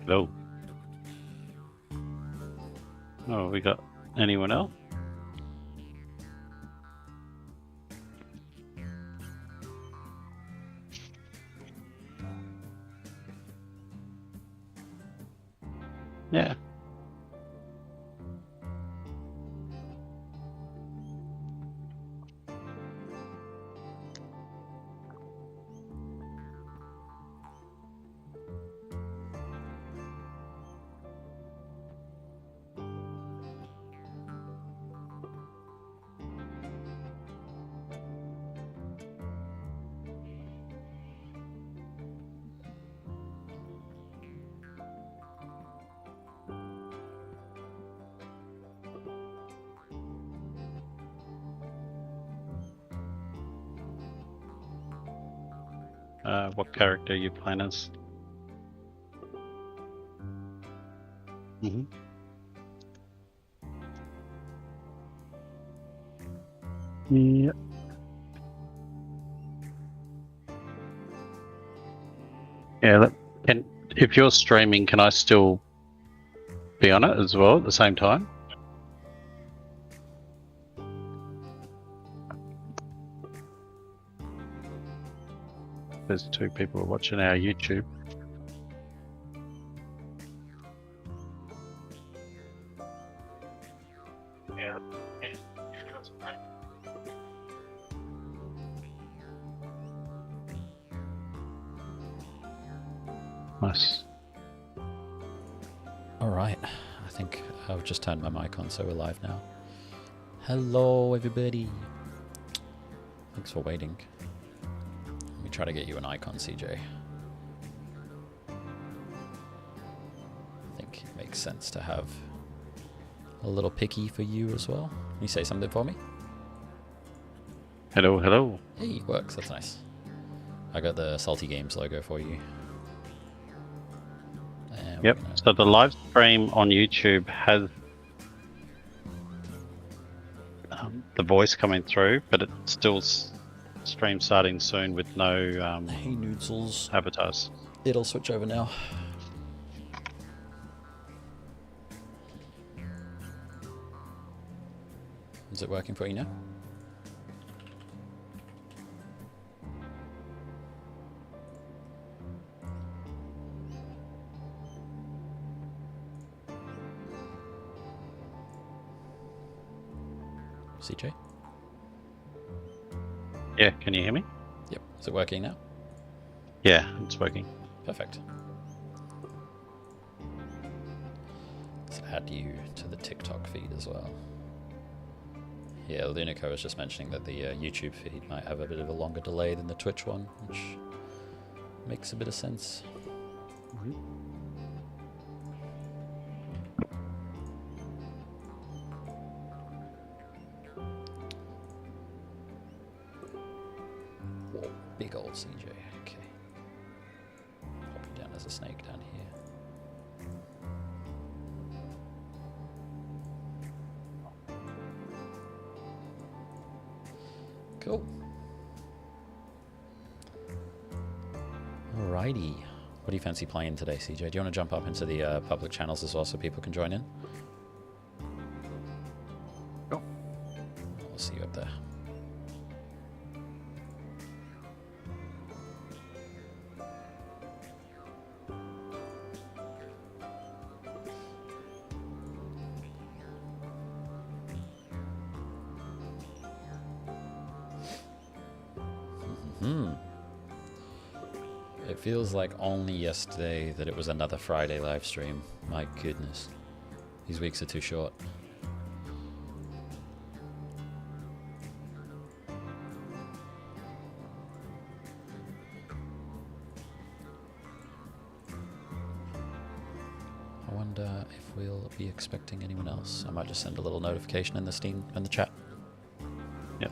Hello. Oh, we got anyone else? Yeah. What character are you playing as? Mm-hmm. Yeah. Yeah. If you're streaming, can I still be on it as well at the same time? There's 2 people watching our YouTube. Yeah. Nice. All right, I think I've just turned my mic on, so we're live now. Hello, everybody. Thanks for waiting. Let me try to get you an icon, CJ. I think it makes sense to have a little picky for you as well. Can you say something for me? Hello, hello. Hey, it works. That's nice. I got the Salty Games logo for you. Yep. So the live stream on YouTube has the voice coming through, but it's still stream starting soon with no hey, Noodles. avatars. It'll switch over now. Is it working for you now? CJ? Yeah, can you hear me? Yep. Is it working now? Yeah, it's working. Perfect. Let's add you to the TikTok feed as well. Yeah, Lunico was just mentioning that the YouTube feed might have a bit of a longer delay than the Twitch one, which makes a bit of sense. Mm-hmm. Whoa, big old CJ. Okay. Pop you down as a snake down here. Cool. Alrighty. What do you fancy playing today, CJ? Do you want to jump up into the public channels as well so people can join in? Sure. We'll see you up there. It feels like only yesterday that it was another Friday live stream. My goodness. These weeks are too short. I wonder if we'll be expecting anyone else. I might just send a little notification in the Steam in the chat. Yep.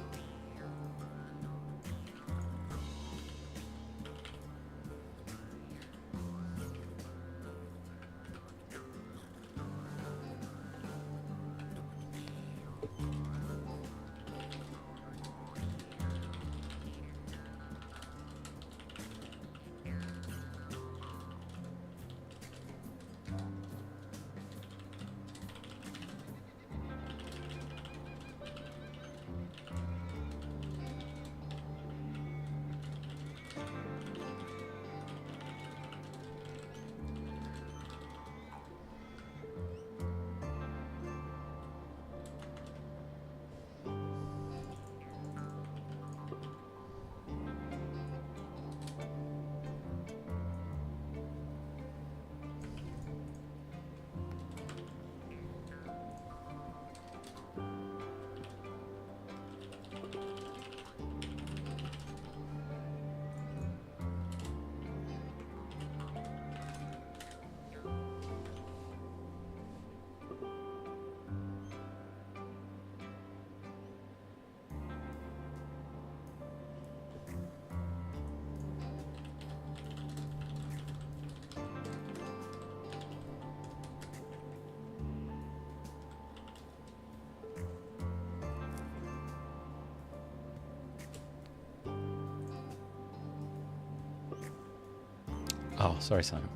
Oh, sorry, Simon.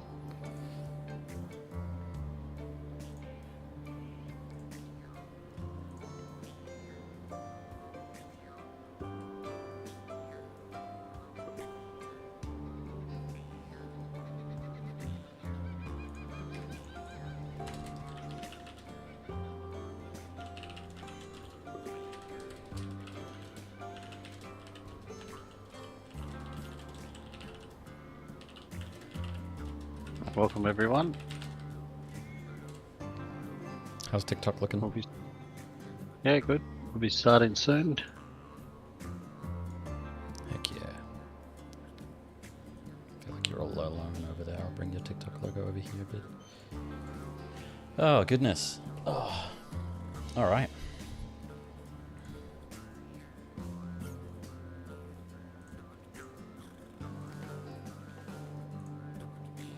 Welcome everyone. How's TikTok looking? Yeah, good. We'll be starting soon. Heck yeah. I feel like you're all alone over there. I'll bring your TikTok logo over here a bit. Oh, goodness. Oh. All right.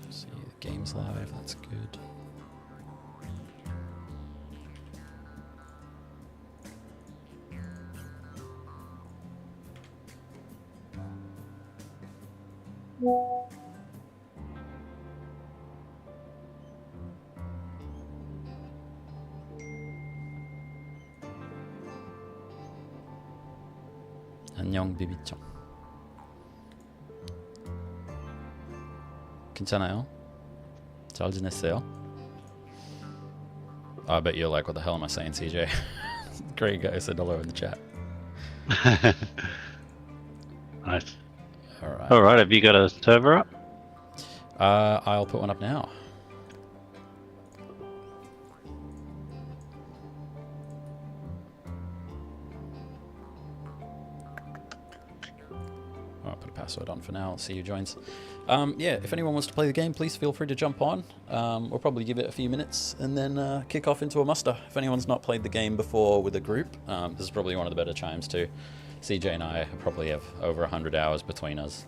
See, the game's live. That's good. 안녕 비비짱. 괜찮아요? 잘 지냈어요? I bet you're like, what the hell am I saying, CJ? Great guy said hello in the chat. Nice. Alright. Alright, have you got a server up? I'll put one up now. I'll put a password on for now. I'll see who joins. Yeah, if anyone wants to play the game, please feel free to jump on. We'll probably give it a few minutes and then kick off into a muster. If anyone's not played the game before with a group, this is probably one of the better chimes too. CJ and I probably have over 100 hours between us.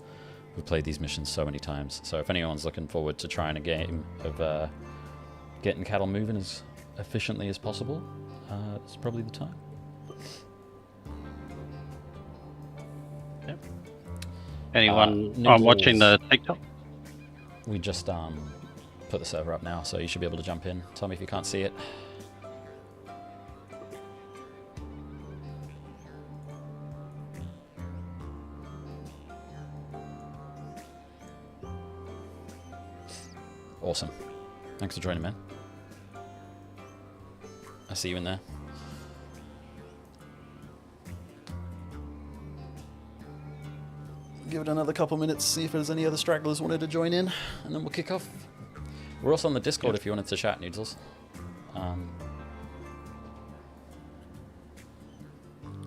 We've played these missions so many times. So if anyone's looking forward to trying a game of getting cattle moving as efficiently as possible, it's probably the time. Yep. Anyone I'm watching the TikTok? We just put the server up now, so you should be able to jump in. Tell me if you can't see it. Awesome. Thanks for joining, man. I see you in there. Give it another couple minutes, see if there's any other stragglers wanted to join in, and then we'll kick off. We're also on the Discord if you wanted to chat, Noodles.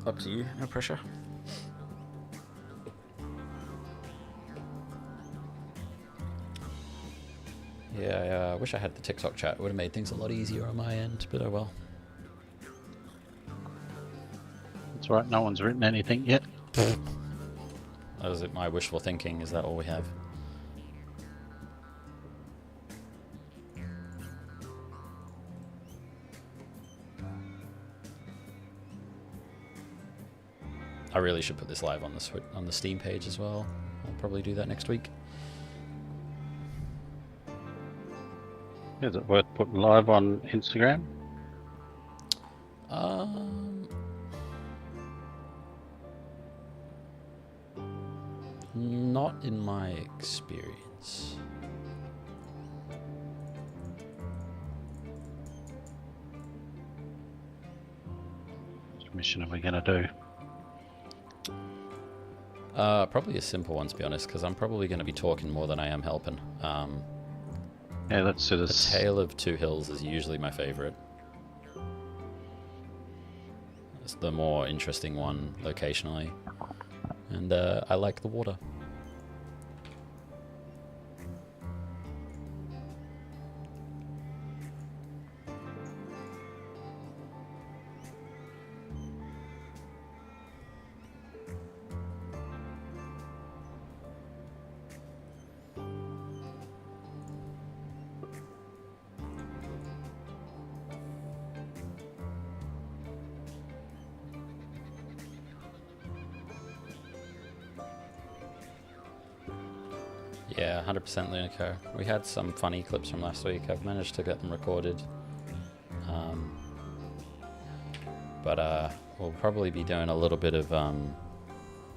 Up to you, no pressure. Yeah, I wish I had the TikTok chat. It would have made things a lot easier on my end, but oh well. That's right, no one's written anything yet. Is it my wishful thinking? Is that all we have? I really should put this live on the Steam page as well. I'll probably do that next week. Is it worth putting live on Instagram? Not in my experience. Which mission are we going to do? Probably a simple one, to be honest, because I'm probably going to be talking more than I am helping. Yeah, let's do this. The Tale of Two Hills is usually my favorite. It's the more interesting one locationally. And I like the water. Yeah, 100% Lunico. We had some funny clips from last week. I've managed to get them recorded. But we'll probably be doing a little bit of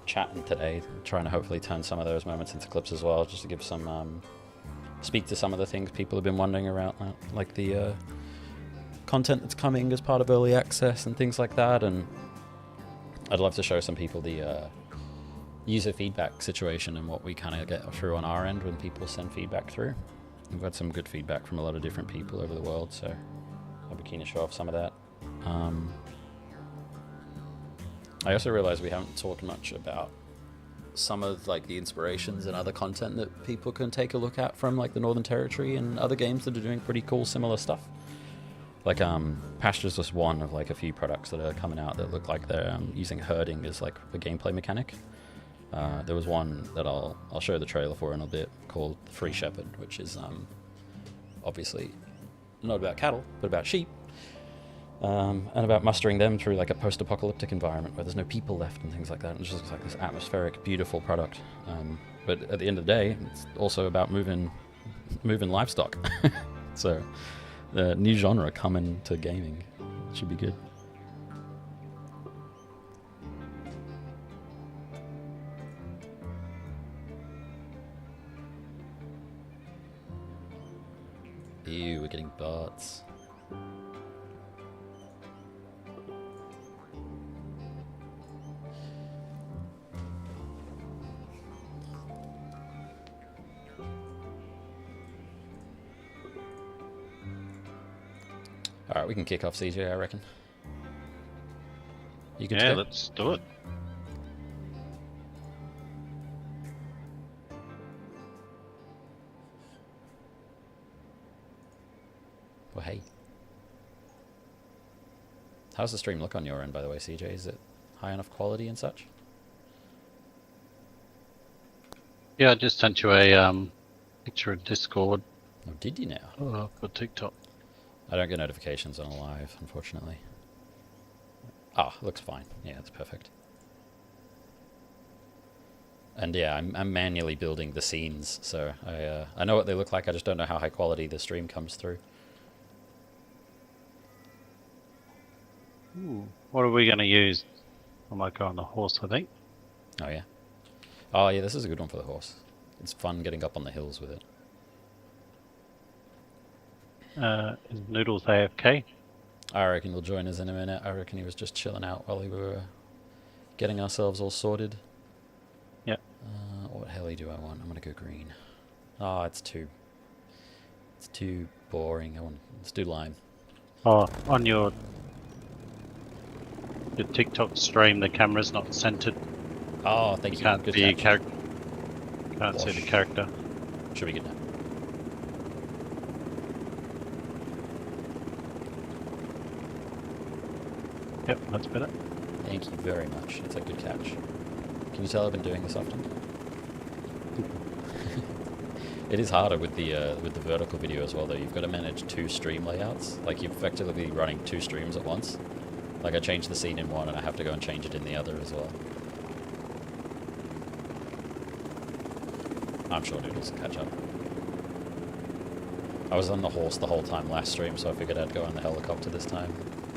chatting today, trying to hopefully turn some of those moments into clips as well, just to give some speak to some of the things people have been wondering about, like the content that's coming as part of early access and things like that. And I'd love to show some people the user feedback situation and what we kind of get through on our end when people send feedback through. We've had some good feedback from a lot of different people over the world, so I'll be keen to show off some of that. I also realized we haven't talked much about some of like the inspirations and other content that people can take a look at from like the Northern Territory and other games that are doing pretty cool similar stuff. Like Pasture's just one of like a few products that are coming out that look like they're using herding as like a gameplay mechanic. There was one that I'll show the trailer for in a bit called Free Shepherd, which is obviously not about cattle but about sheep. And about mustering them through like a post-apocalyptic environment where there's no people left and things like that. And it just looks like this atmospheric, beautiful product. But at the end of the day, it's also about moving livestock. So the new genre coming to gaming. It should be good. Ew, we're getting bots. Alright, we can kick off CJ, I reckon. You can Yeah, let's do it. Well, hey. How's the stream look on your end, by the way, CJ? Is it high enough quality and such? Yeah, I just sent you a picture of Discord Oh, did you now? for TikTok. I don't get notifications on a live, unfortunately. Ah, looks fine. Yeah, it's perfect. And yeah, I'm manually building the scenes, so I know what they look like. I just don't know how high quality the stream comes through. Ooh, what are we going to use? I might go on the horse, I think. Oh yeah. Oh yeah, this is a good one for the horse. It's fun getting up on the hills with it. Is Noodles AFK? I reckon he'll join us in a minute. I reckon he was just chilling out while we were getting ourselves all sorted. Yep. What heli do I want? I'm gonna go green. Oh, it's too boring. Let's do lime. Oh, on your TikTok stream, the camera's not centered. Oh, thank you. Can't Good see your catch. character. Can't see the character. Should be good now. Yep, that's better. Thank you very much. It's a good catch. Can you tell I've been doing this often? It is harder with the vertical video as well, though. You've got to manage two stream layouts. Like, you're effectively running two streams at once. Like, I changed the scene in one, and I have to go and change it in the other as well. I'm sure Noodles will catch up. I was on the horse the whole time last stream, so I figured I'd go on the helicopter this time.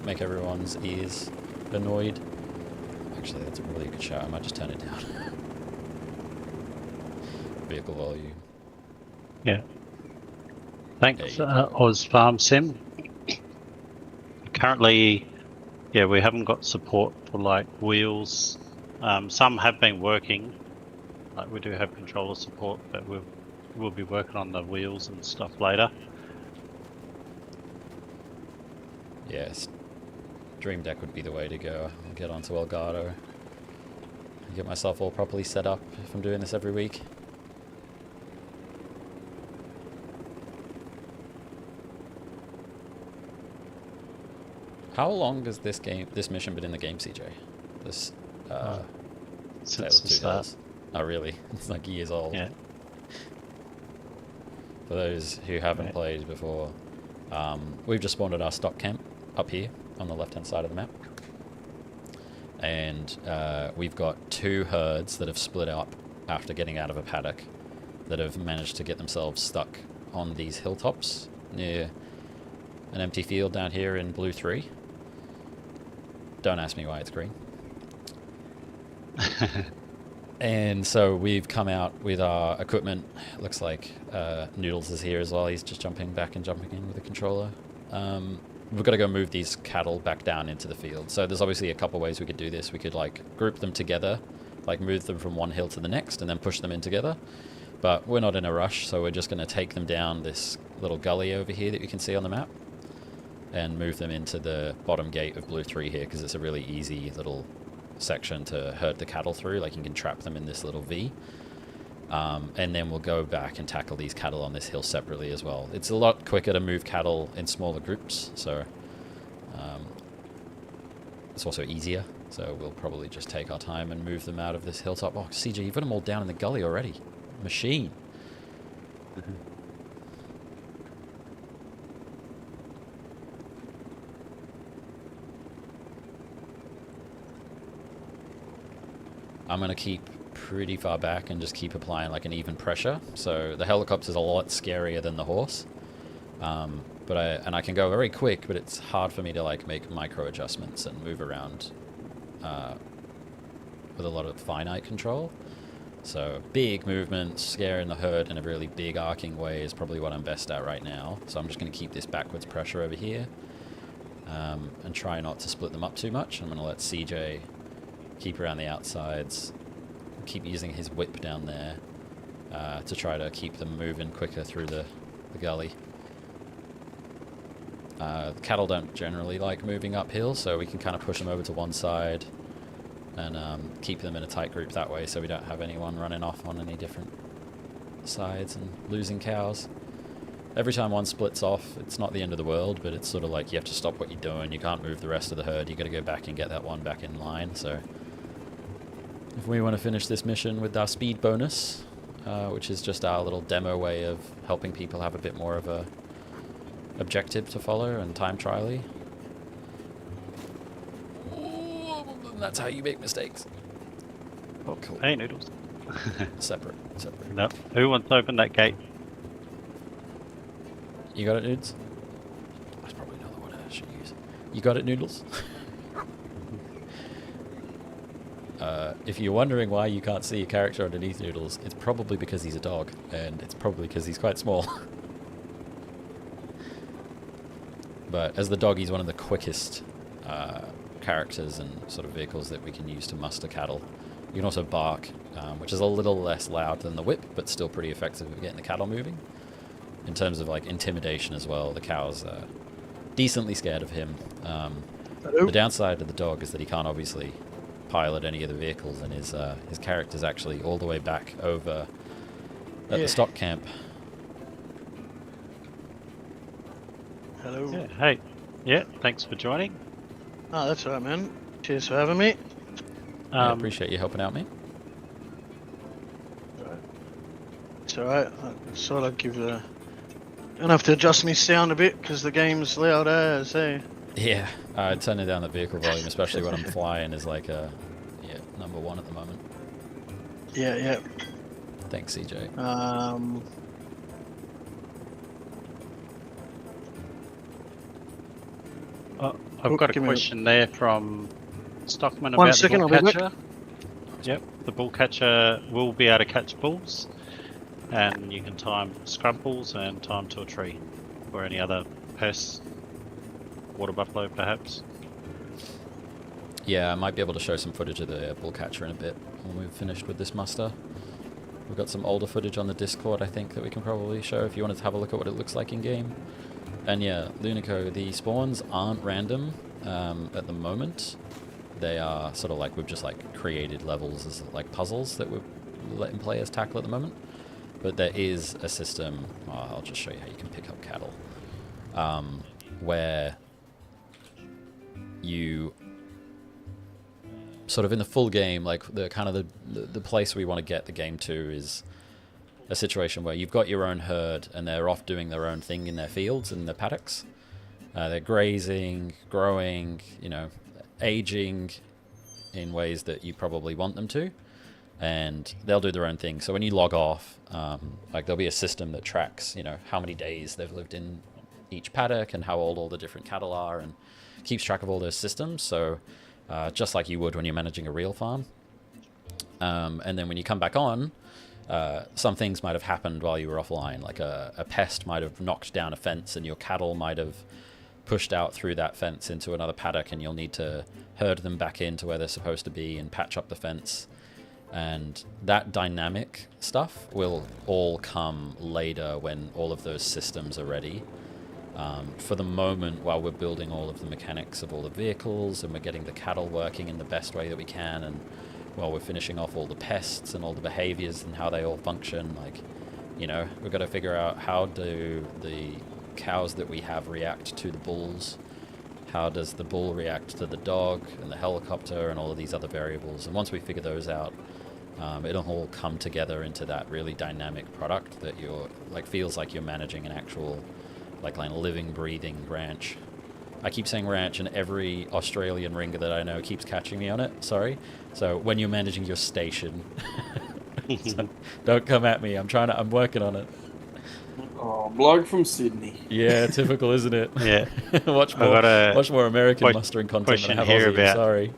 Make everyone's ears annoyed. Actually, that's a really good shout. I might just turn it down. Vehicle volume. Yeah. Thanks, Oz Farm Sim. Currently, yeah, we haven't got support for like wheels. Some have been working. Like, we do have controller support, but we'll be working on the wheels and stuff later. Yes. Dream Deck would be the way to go. I'll get onto Elgato. Get myself all properly set up if I'm doing this every week. How long has this mission been in the game, CJ? This Since the start. Hills. Oh really? It's like years old. Yeah. For those who haven't played before, we've just spawned at our stock camp up here on the left-hand side of the map. And we've got two herds that have split up after getting out of a paddock. that have managed to get themselves stuck on these hilltops near an empty field down here in blue 3. Don't ask me why it's green. And so we've come out with our equipment. Looks like Noodles is here as well. He's just jumping back and jumping in with the controller. We've got to go move these cattle back down into the field. So there's obviously a couple ways we could do this. We could like group them together, like move them from one hill to the next and then push them in together. But we're not in a rush, so we're just going to take them down this little gully over here that you can see on the map and move them into the bottom gate of blue 3 here, because it's a really easy little section to herd the cattle through. Like you can trap them in this little V. And then we'll go back and tackle these cattle on this hill separately as well. It's a lot quicker to move cattle in smaller groups, so it's also easier. So we'll probably just take our time and move them out of this hilltop. Oh, CJ, you've got them all down in the gully already. Machine. I'm going to keep pretty far back and just keep applying like an even pressure. So the helicopter's a lot scarier than the horse. But I can go very quick, but it's hard for me to like make micro adjustments and move around with a lot of finite control. So big movements, scaring the herd in a really big arcing way is probably what I'm best at right now. So I'm just going to keep this backwards pressure over here and try not to split them up too much. I'm going to let CJ keep around the outsides, keep using his whip down there to try to keep them moving quicker through the gully. The cattle don't generally like moving uphill, so we can kind of push them over to one side and keep them in a tight group that way, so we don't have anyone running off on any different sides and losing cows. Every time one splits off, it's not the end of the world, but it's sort of like you have to stop what you're doing. You can't move the rest of the herd. You got to go back and get that one back in line. So if we want to finish this mission with our speed bonus, which is just our little demo way of helping people have a bit more of a objective to follow and time trial-y. That's how you make mistakes. Oh, cool. Hey, Noodles. Separate. No. Who wants to open that gate? You got it, Noodles? That's probably not the one I should use. You got it, Noodles? If you're wondering why you can't see a character underneath Noodles, it's probably because he's a dog, and it's probably because he's quite small. But as the dog, he's one of the quickest characters and sort of vehicles that we can use to muster cattle. You can also bark, which is a little less loud than the whip, but still pretty effective at getting the cattle moving. In terms of like intimidation as well, the cows are decently scared of him. The downside of the dog is that he can't obviously pilot any of the vehicles, and his character's actually all the way back over at the stock camp. Hello. Yeah, hey. Yeah, thanks for joining. Oh, that's all right, man. Cheers for having me. I appreciate you helping out, mate. It's alright. I sort of give the... Gonna have to adjust my sound a bit because the game's loud as, hey. Yeah, turning down the vehicle volume, especially when I'm flying, is like number one at the moment. Yeah. Thanks, CJ. I've got a question there from Stockman One about second, the I'll bull be quick. catcher. Yep, the bull catcher will be able to catch bulls, and you can time scrub bulls and time to a tree, or any other pests, water buffalo perhaps. Yeah, I might be able to show some footage of the bull catcher in a bit when we've finished with this muster. We've got some older footage on the Discord, I think, that we can probably show if you wanted to have a look at what it looks like in game. And yeah, Lunico, the spawns aren't random at the moment. They are sort of like, we've just like created levels as like puzzles that we're letting players tackle at the moment. But there is a system, I'll just show you how you can pick up cattle, where you sort of in the full game, like the kind of the place we want to get the game to is a situation where you've got your own herd and they're off doing their own thing in their fields and their paddocks. They're grazing, growing, aging in ways that you probably want them to. and they'll do their own thing. So when you log off, like there'll be a system that tracks, you know, how many days they've lived in each paddock and how old all the different cattle are, and keeps track of all those systems. So just like you would when you're managing a real farm. And then when you come back on, some things might have happened while you were offline, like a pest might have knocked down a fence and your cattle might have pushed out through that fence into another paddock, and you'll need to herd them back into where they're supposed to be and patch up the fence. And that dynamic stuff will all come later when all of those systems are ready. For the moment, while we're building all of the mechanics of all the vehicles and we're getting the cattle working in the best way that we can, and while we're finishing off all the pests and all the behaviors and how they all function, like, you know, we've got to figure out how do the cows that we have react to the bulls, how does the bull react to the dog and the helicopter and all of these other variables. And once we figure those out, it'll all come together into that really dynamic product that you're like, feels like you're managing an actual like living, breathing ranch. I keep saying ranch, and every Australian ringer that I know keeps catching me on it. Sorry. So when you're managing your station, so don't come at me. I'm working on it. Oh, bloke from Sydney. Yeah, typical, isn't it? Yeah. watch more American mustering content than I have Aussie. About, sorry.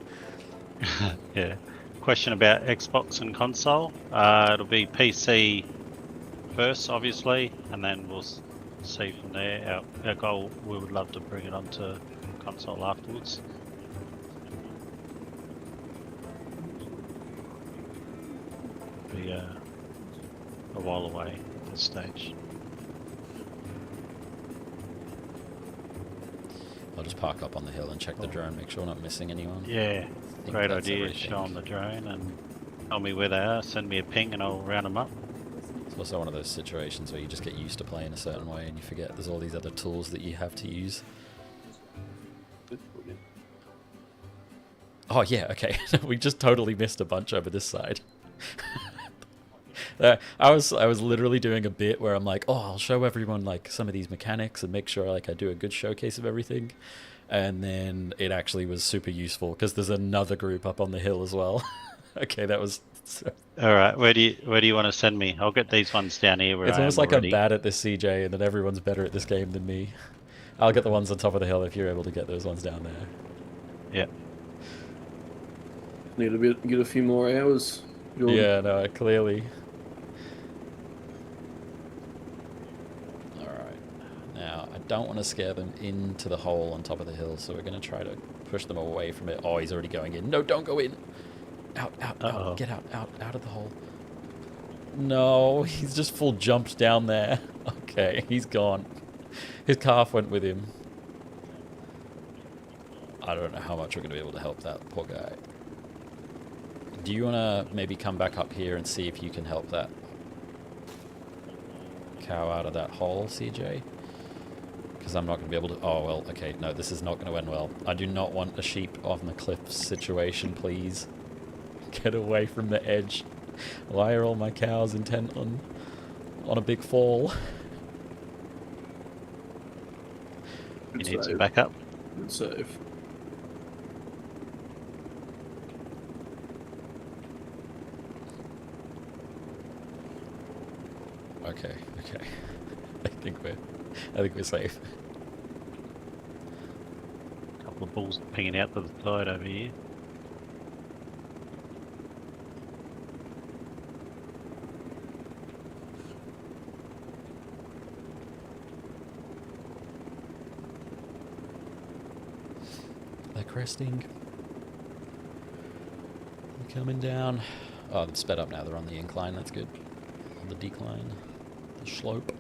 Yeah. Question about Xbox and console. It'll be PC first, obviously, and then we'll see from there. Our goal, we would love to bring it onto console afterwards. Be a while away at this stage. I'll just park up on the hill and check the drone, make sure we're not missing anyone. Yeah, great idea. Everything. Show them the drone and tell me where they are, send me a ping and I'll round them up. It's also one of those situations where you just get used to playing a certain way and you forget there's all these other tools that you have to use. Oh yeah, okay. We just totally missed a bunch over this side. I was literally doing a bit where I'm like, oh, I'll show everyone like some of these mechanics and make sure like I do a good showcase of everything. And then it actually was super useful because there's another group up on the hill as well. Okay, that was... All right, where do you want to send me? I'll get these ones down here where it's almost like already. I'm bad at this, CJ, and that everyone's better at this game than me. I'll get the ones on top of the hill if you're able to get those ones down there. Yeah. Need to get a few more hours. Jordan. Yeah, no, clearly. Alright. Now, I don't want to scare them into the hole on top of the hill, so we're going to try to push them away from it. Oh, he's already going in. No, don't go in! Out, out, get out of the hole. No, he's just full jumped down there. Okay, he's gone. His calf went with him. I don't know how much we're going to be able to help that poor guy. Do you want to maybe come back up here and see if you can help that cow out of that hole, CJ? Because I'm not going to be able to... Oh, well, okay, no, this is not going to end well. I do not want a sheep on the cliff situation, please. Get away from the edge. Why are all my cows intent on a big fall? You need some backup? Good save. Okay. I think we're safe. A couple of bulls pinging out to the side over here. They're cresting. They're coming down. Oh, they've sped up now. They're on the incline. That's good. On the decline. The slope.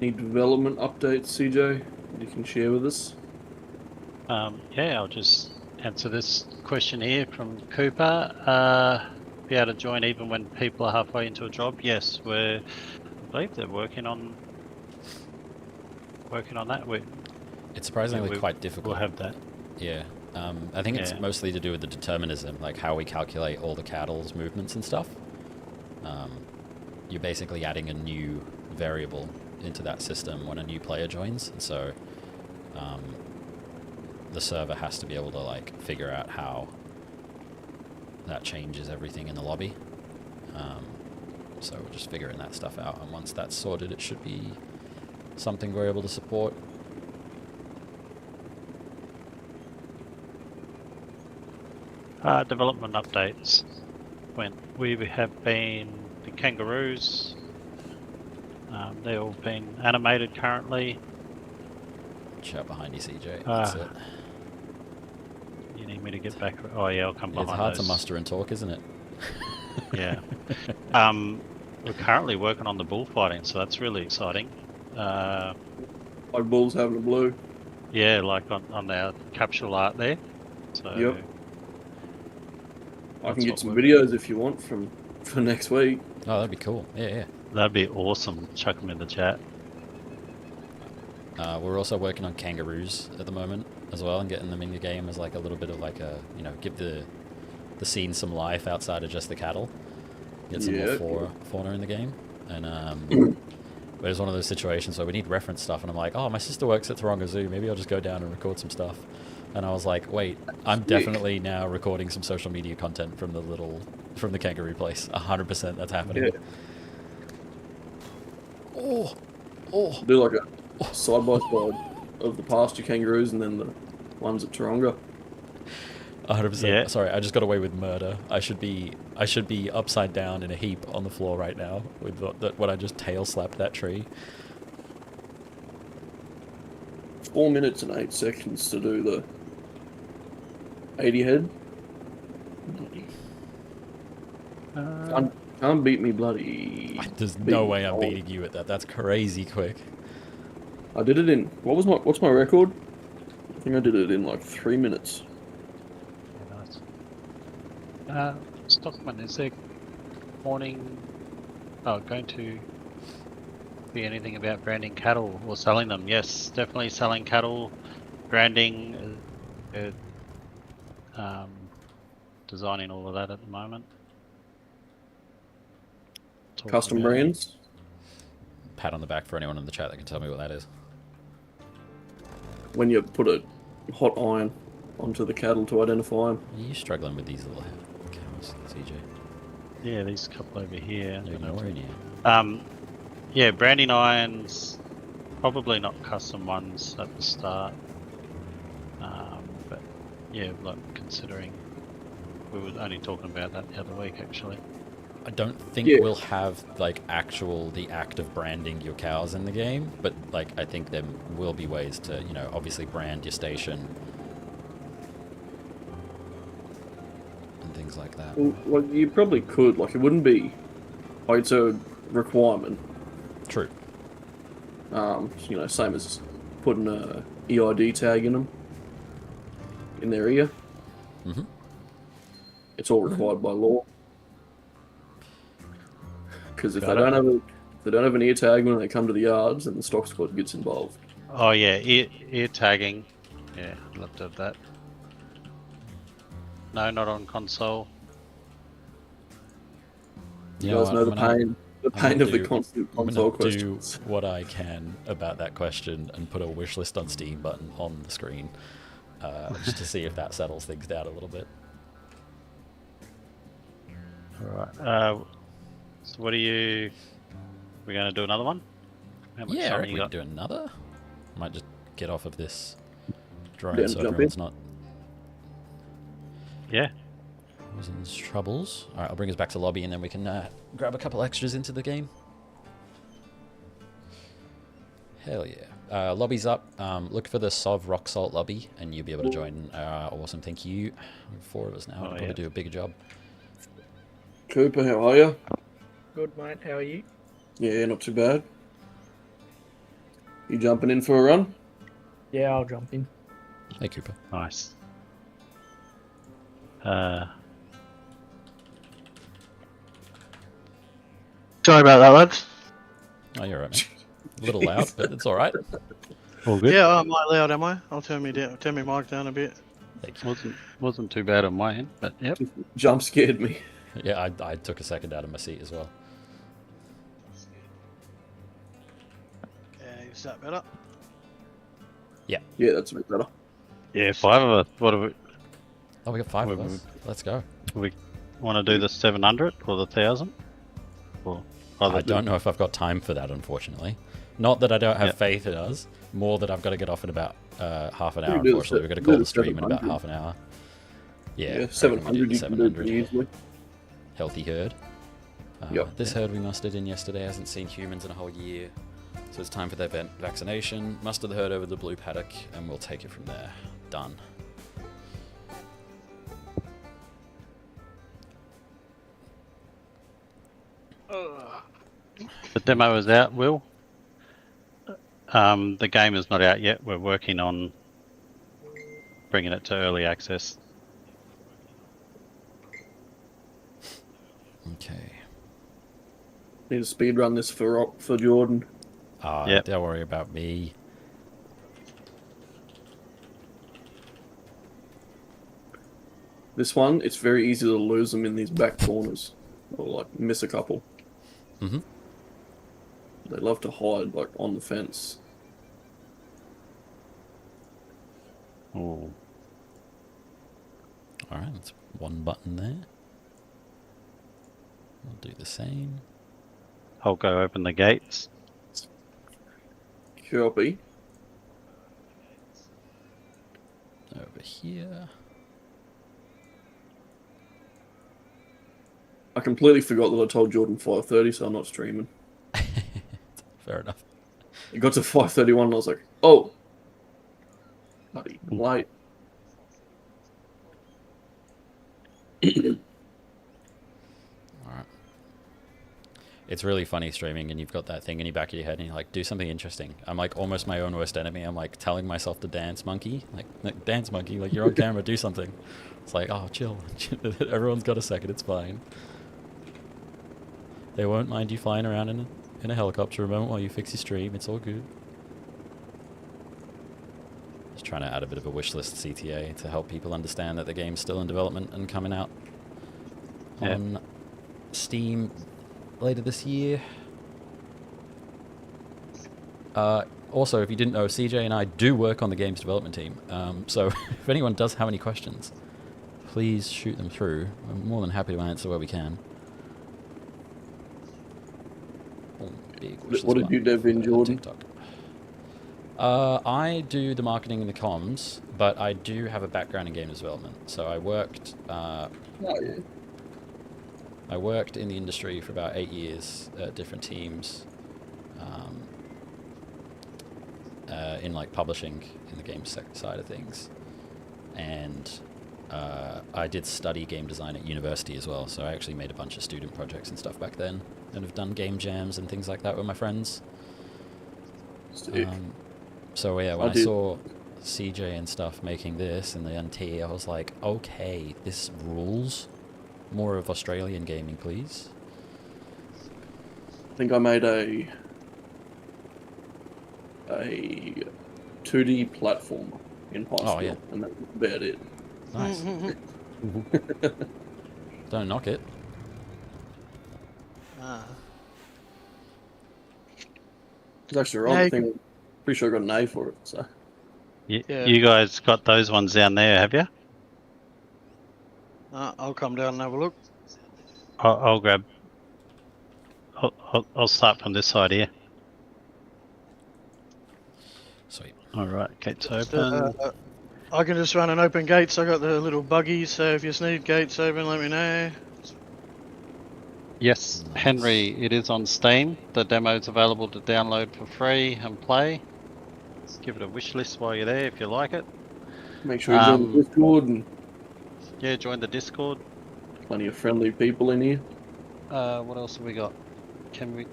Any development updates, CJ, you can share with us? Yeah, I'll just answer this question here from Cooper. Be able to join even when people are halfway into a job? Yes, I believe they're working on that. It's surprisingly quite difficult. We'll have that. Yeah. I think it's mostly to do with the determinism, like how we calculate all the cattle's movements and stuff. You're basically adding a new variable into that system when a new player joins. And so the server has to be able to like figure out how that changes everything in the lobby. So we're just figuring that stuff out, and once that's sorted, it should be something we're able to support. Development updates. When we have been the kangaroos, they're all been animated currently. Shout behind you, CJ. That's it. You need me to get back? Oh yeah, I'll come behind. It's hard those. to muster and talk, isn't it? Yeah. We're currently working on the bullfighting, so that's really exciting. Like bulls having a blue. Yeah, like on our capsule art there. So Yep. I that's can get what some we're- videos if you want for next week. Oh, that'd be cool. Yeah. That'd be awesome. Chuck them in the chat. We're also working on kangaroos at the moment as well, and getting them in the game as like a little bit of like a, you know, give the scene some life outside of just the cattle. Get some more fauna in the game. And there's one of those situations where we need reference stuff, and I'm like, oh, my sister works at Taronga Zoo, maybe I'll just go down and record some stuff. And I was like, wait, I'm definitely now recording some social media content from the kangaroo place. 100% that's happening. Yeah. Oh. Do like a side by side of the pasture kangaroos and then the ones at Taronga. 100%. Yeah. Sorry, I just got away with murder. I should be upside down in a heap on the floor right now with when I just tail slapped that tree. 4 minutes and 8 seconds to do the 80 head. Can't beat me, bloody. There's no way I'm beating you at that. That's crazy quick. I did it in what's my record? I think I did it in like 3 minutes. Nice. Stockman, is there going to be anything about branding cattle or selling them? Yes, definitely selling cattle, branding, designing all of that at the moment. Talking Custom about it. brands. Pat on the back for anyone in the chat that can tell me what that is. When you put a hot iron onto the cattle to identify them. Are you struggling with these little cows, CJ? Yeah, these couple over here. They're nowhere near. Yeah, branding irons, probably not custom ones at the start. But yeah, like considering we were only talking about that the other week actually. I don't think we'll have like the act of branding your cows in the game, but like I think there will be ways to, you know, obviously brand your station and things like that. Well, you probably could. Like, it wouldn't be. Like, it's a requirement. True. You know, same as putting a EID tag in them, in their ear. Mm-hmm. It's all required by law. Because if they don't have an ear tag when they come to the yards, then the stock squad gets involved. Oh yeah, ear tagging. Yeah, I'd love to have that. No, not on console. You guys know the pain of the constant console questions. Do what I can about that question and put a wish list on Steam button on the screen, just to see if that settles things down a little bit. All right. So what are you? We're going to do another one? How much Yeah, I time reckon you we got? can do another. Might just get off of this drone Yeah, so jump everyone's in. not Yeah. causing troubles. All right, I'll bring us back to lobby and then we can grab a couple extras into the game. Hell yeah. Lobby's up. Look for the Sov Rock Salt lobby and you'll be able to join. Awesome, thank you. 4 of us now. Oh, We'll probably yeah. do a bigger job. Cooper, how are you? Good, mate. How are you? Yeah, not too bad. You jumping in for a run? Yeah, I'll jump in. Hey, Cooper. Nice. Sorry about that, lads. Oh, you're right, mate. A little loud, but it's all right. All good. Yeah, am I loud? Am I? I'll turn me mic down a bit. Wasn't too bad on my end, but yep. Jump scared me. Yeah, I took a second out of my seat as well. Yeah, is that better? Yeah, that's a bit better. Yeah, 5 of us. What do Oh, we got 5 of we, us. Let's go. we want to do the 700 or the 1,000? Or I don't know if I've got time for that, unfortunately. Not that I don't have faith in us. More that I've got to get off in about half an hour, unfortunately. We've got to call the stream in about half an hour. Yeah, 700 you can do it easily. Healthy herd. Yep. This herd we mustered in yesterday hasn't seen humans in a whole year. So it's time for their vaccination. Muster the herd over the blue paddock, and we'll take it from there. Done. The demo is out, Will. The game is not out yet. We're working on bringing it to early access. Okay. Need to speedrun this for Jordan. Don't worry about me. This one, it's very easy to lose them in these back corners. Or, like, miss a couple. Mm-hmm. They love to hide, like, on the fence. Oh. Alright, that's one button there. We'll do the same. I'll go open the gates. Copy. Over here. I completely forgot that I told Jordan 5:30, so I'm not streaming. Fair enough. It got to 5:31 and I was like, oh! Bloody late. Alright. It's really funny streaming and you've got that thing in your back of your head and you're like, do something interesting. I'm like almost my own worst enemy. I'm like telling myself to dance monkey. Like dance monkey, like you're on camera, do something. It's like, oh, chill. Everyone's got a second, it's fine. They won't mind you flying around in a helicopter a moment while you fix your stream. It's all good. Just trying to add a bit of a wish list CTA to help people understand that the game's still in development and coming out on Steam later this year. Also, if you didn't know, CJ and I do work on the game's development team. So if anyone does have any questions, please shoot them through. I'm more than happy to answer where we can. What did you dev in, Jordan? TikTok. I do the marketing and the comms, but I do have a background in game development. So I worked. I worked in the industry for about 8 years at different teams, in like publishing in the game side of things, and I did study game design at university as well. So I actually made a bunch of student projects and stuff back then, and have done game jams and things like that with my friends. So yeah, when I saw CJ and stuff making this and the NT, I was like, okay, this rules. More of Australian gaming, please. I think I made a 2D platformer in Pasture, Oh, yeah. and that's about it. Nice. Don't knock it. It's actually right. I think pretty sure I got an A for it. So You guys got those ones down there, have you? I'll come down and have a look. I'll grab. I'll start from this side here. Sweet. All right, gates open. I can just run and open gates. I got the little buggies, so if you just need gates open, let me know. Yes, Nice. Henry, it is on Steam. The demo is available to download for free and play. Give it a wish list while you're there if you like it. make sure you join the Discord and Yeah, join the Discord. plenty of friendly people in here. What else have we got? Can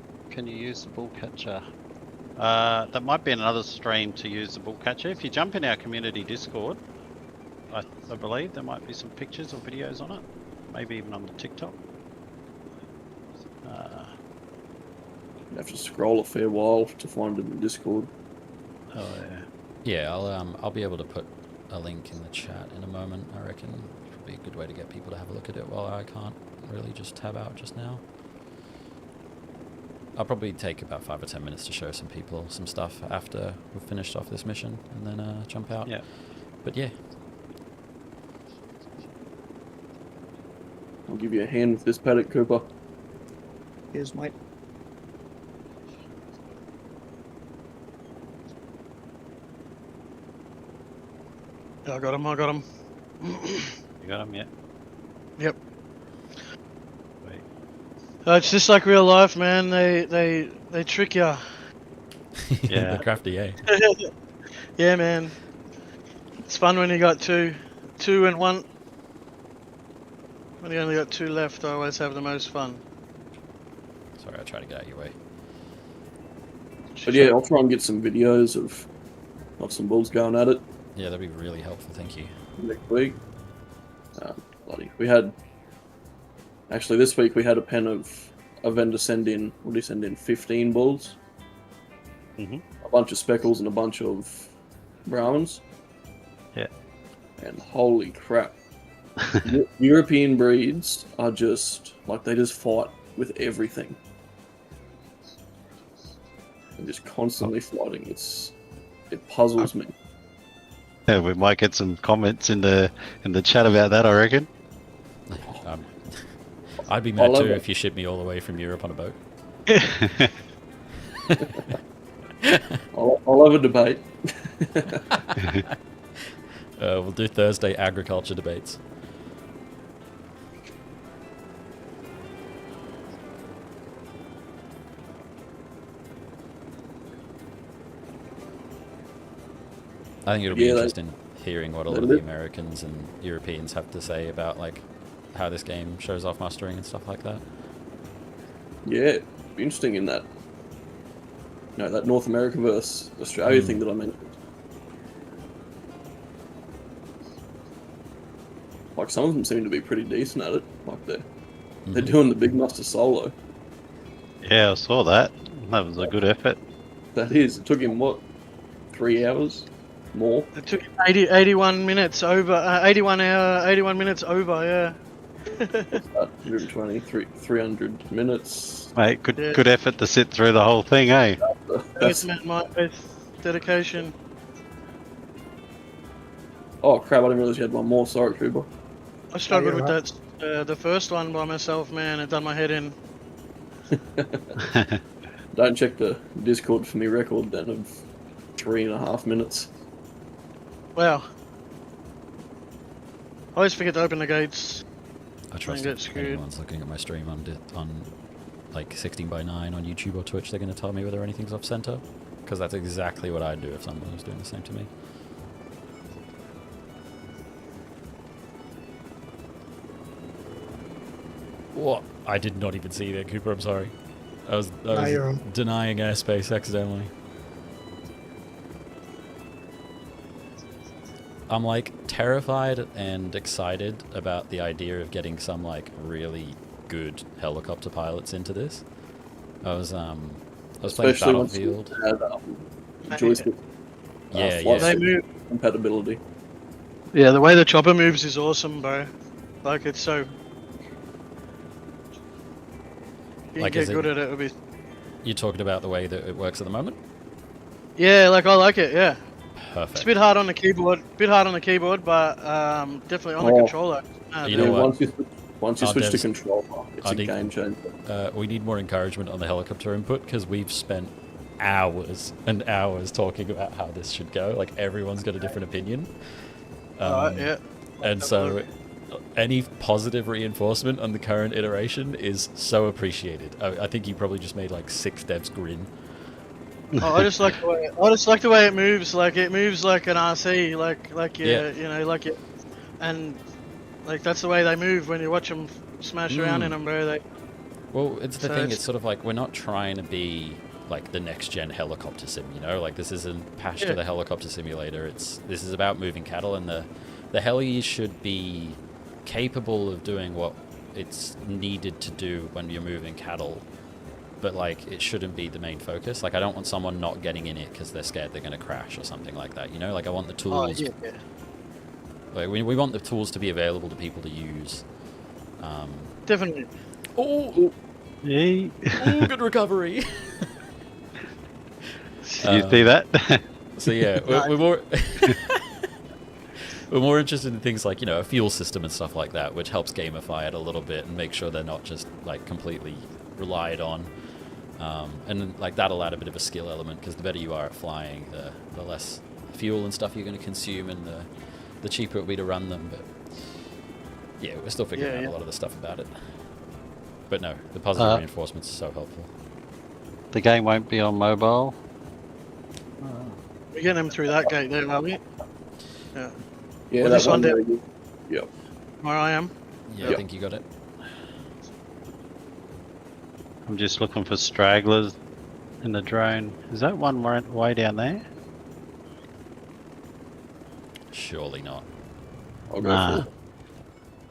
you use the bull catcher? That might be another stream to use the bull catcher. If you jump in our community Discord, I believe there might be some pictures or videos on it. Maybe even on the TikTok. You have to scroll a fair while to find it in the Discord. Oh yeah. Yeah, I'll be able to put a link in the chat in a moment. I reckon it'll be a good way to get people to have a look at it while I can't really just tab out just now. I'll probably take about 5 or 10 minutes to show some people some stuff after we've finished off this mission, and then jump out. Yeah. But yeah. I'll give you a hand with this paddock, Cooper. Here's mate. Yeah, I got him. I got him. You got him, yeah. Yep. Wait. It's just like real life, man. They trick you. Yeah. They're crafty, eh? Yeah, man. It's fun when you got two and one. When you only got 2 left, I always have the most fun. Sorry, I tried to get out of your way. But yeah, I'll try and get some videos of some bulls going at it Yeah, that'd be really helpful, thank you. next week. We had actually this week we had a vendor send in. What did he send in? 15 bulls, Mhm. a bunch of speckles, and a bunch of browns. Yeah. And holy crap, European breeds are just like they just fight with everything. They're just constantly fighting. It puzzles me. Yeah, we might get some comments in the chat about that, I reckon. I'd be I mad love too it. if you shipped me all the way from Europe on a boat. I'll have a debate. We'll do Thursday agriculture debates. I think it'll be Yeah, interesting hearing what a lot they of the live- Americans and Europeans have to say about like how this game shows off mustering and stuff like that. Yeah, be interesting in that. That North America versus Australia Mm. thing that I mentioned. Like some of them seem to be pretty decent at it. Like they're Mhm. doing the big muster solo. Yeah, I saw that. That was a good effort. That is. It took him what, 3 hours more. It took 81 minutes over. 81 minutes over. Yeah. 120, 300 minutes. Mate, good Yeah. good effort to sit through the whole thing, eh? That's That's, my dedication. oh crap! I didn't realize you had one more. Sorry, Cooper. I struggled you're with that. The first one by myself, man. It done my head in. Don't check the Discord for me record then of 3.5 minutes. Wow. I always forget to open the gates. I trust get if screwed. anyone's looking at my stream on like 16:9 on YouTube or Twitch, they're going to tell me whether anything's off center, because that's exactly what I'd do if someone was doing the same to me. What? I did not even see that, Cooper. I'm sorry. I was you're on. denying airspace accidentally. I'm like terrified and excited about the idea of getting some like really good helicopter pilots into this. I was playing Especially once Battlefield. you add joystick Yeah, flight They stick move. compatibility. Yeah, the way the chopper moves is awesome, bro. Like it's so. If you Like, can is get it- good at it, it'll be. You're talking about the way that it works at the moment? Yeah, like I like it. Yeah, it's Perfect. a bit hard on the keyboard. but definitely on the Oh. controller. You know Yeah, what? once you Our switch to devs- controller, it's our a de- game changer. We need more encouragement on the helicopter input, because we've spent hours and hours talking about how this should go. Like, everyone's got a different opinion. Alright, yeah. And so any positive reinforcement on the current iteration is so appreciated. I think you probably just made like 6 devs grin. Oh, I just like the way it moves. Like it moves like an RC. Like Yeah. you know, like it, and like that's the way they move when you watch them smash around in them, bro. They. Well, it's the So thing, it's- it's sort of like we're not trying to be like the next gen helicopter sim, you know? Like, this isn't Pasture Yeah. the helicopter simulator. This is about moving cattle, and the helis should be capable of doing what it's needed to do when you're moving cattle, but like it shouldn't be the main focus. Like, I don't want someone not getting in it because they're scared they're going to crash or something like that, you know? Like, I want the Oh tools. yeah. Like, we want the tools to be available to people to use. Definitely. Oh, Yee. Ooh, good recovery. You see that? So yeah, we're more we're more interested in things like, you know, a fuel system and stuff like that, which helps gamify it a little bit and make sure they're not just like completely relied on. And like that'll add a bit of a skill element, because the better you are at flying, the less fuel and stuff you're going to consume, and the cheaper it'll be to run them. But yeah, we're still figuring out a lot of the stuff about it. But no, the positive reinforcements are so helpful. The game won't be on mobile. We're getting them through that gate there, are we? Yeah. Yeah, Well, that this one one. there. Yep. Where I am. Yeah, I think you got it. I'm just looking for stragglers in the drone. Is that one way down there? Surely not. I'll go Nah. for it.